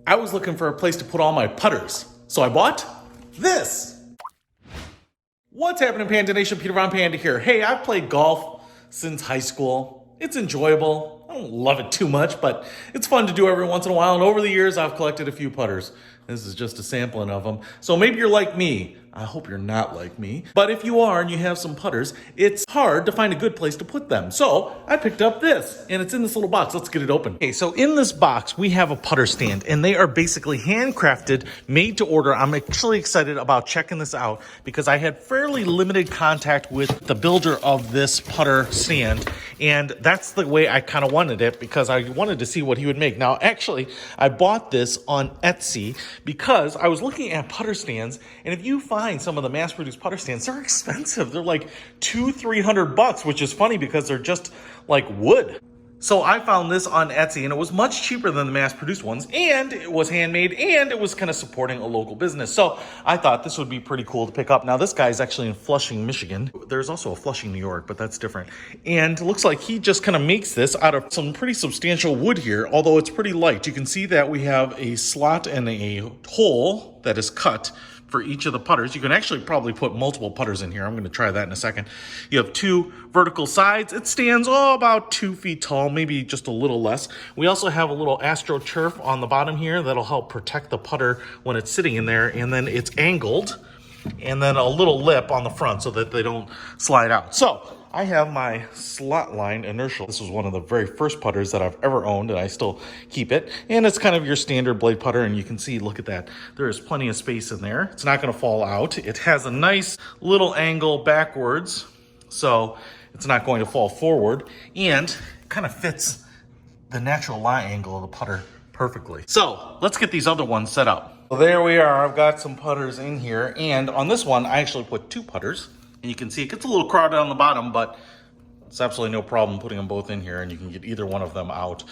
I was looking for a place to put all my putters, so I bought this. What's happening, Panda Nation? Peter Von Panda here. Hey, I've played golf since high school. It's enjoyable. I don't love it too much, but it's fun to do every once in a while. And over the years, I've collected a few putters. This is just a sampling of them. So maybe you're like me. I hope you're not like me. But if you are and you have some putters, it's hard to find a good place to put them. So I picked up this, and it's in this little box. Let's get it open. Okay, so in this box, we have a putter stand, and they are basically handcrafted, made to order. I'm actually excited about checking this out because I had fairly limited contact with the builder of this putter stand, and that's the way I kind of wanted it because I wanted to see what he would make. Now, actually, I bought this on Etsy because I was looking at putter stands, and if you find some of the mass-produced putter stands, they're expensive. They're like $200-300, which is funny because they're just like wood. So I found this on Etsy, and it was much cheaper than the mass-produced ones, and it was handmade, and it was kind of supporting a local business. So I thought this would be pretty cool to pick up. Now, this guy's actually in Flushing, Michigan. There's also a Flushing, New York, but that's different. And it looks like he just kind of makes this out of some pretty substantial wood here, although it's pretty light. You can see that we have a slot and a hole that is cut for each of the putters. You can actually probably put multiple putters in here. I'm going to try that in a second. You have two vertical sides. It stands about 2 feet tall, maybe just a little less. We also have a little AstroTurf on the bottom here that'll help protect the putter when it's sitting in there, and then it's angled, and then a little lip on the front so that they don't slide out. So I have my slot line inertial. This was one of the very first putters that I've ever owned, and I still keep it. And it's kind of your standard blade putter, and you can see, look at that. There is plenty of space in there. It's not going to fall out. It has a nice little angle backwards, so it's not going to fall forward, and it kind of fits the natural lie angle of the putter perfectly. So let's get these other ones set up. So there we are. I've got some putters in here, and on this one, I actually put 2 putters. And you can see it gets a little crowded on the bottom, but it's absolutely no problem putting them both in here, and you can get either one of them out.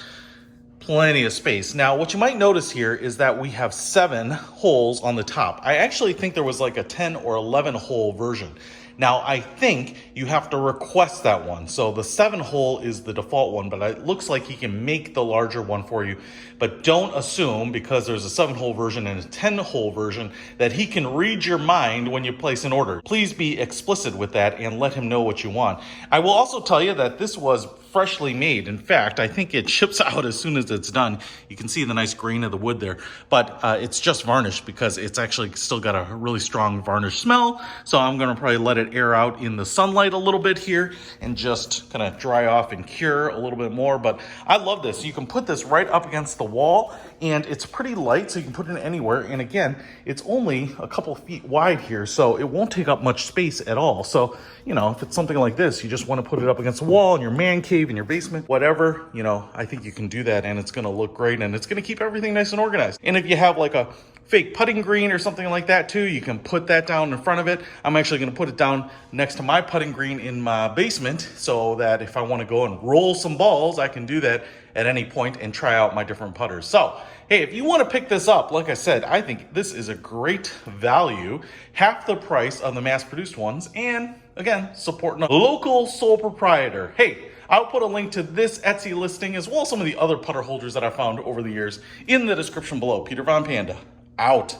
Plenty of space. Now, what you might notice here is that we have 7 holes on the top. I actually think there was like a 10 or 11 hole version. Now, I think you have to request that one. So the 7 hole is the default one, but it looks like he can make the larger one for you. But don't assume, because there's a 7 hole version and a 10 hole version, that he can read your mind when you place an order. Please be explicit with that and let him know what you want. I will also tell you that this was freshly made. In fact, I think it ships out as soon as it's done. You can see the nice grain of the wood there, but it's just varnished because it's actually still got a really strong varnish smell. So I'm going to probably let it air out in the sunlight a little bit here and just kind of dry off and cure a little bit more. But I love this. You can put this right up against the wall, and it's pretty light, so you can put it anywhere. And again, it's only a couple feet wide here, so it won't take up much space at all. So, you know, if it's something like this, you just want to put it up against the wall in your man cave, in your basement, whatever, you know, I think you can do that, and it's going to look great, and it's going to keep everything nice and organized. And if you have like a fake putting green or something like that too, you can put that down in front of it. I'm actually going to put it down next to my putting green in my basement so that if I want to go and roll some balls, I can do that at any point and try out my different putters. So, hey, if you want to pick this up, like I said, I think this is a great value, half the price of the mass-produced ones, and again, supporting a local sole proprietor. Hey, I'll put a link to this Etsy listing as well as some of the other putter holders that I found over the years in the description below. Peter Von Panda, out.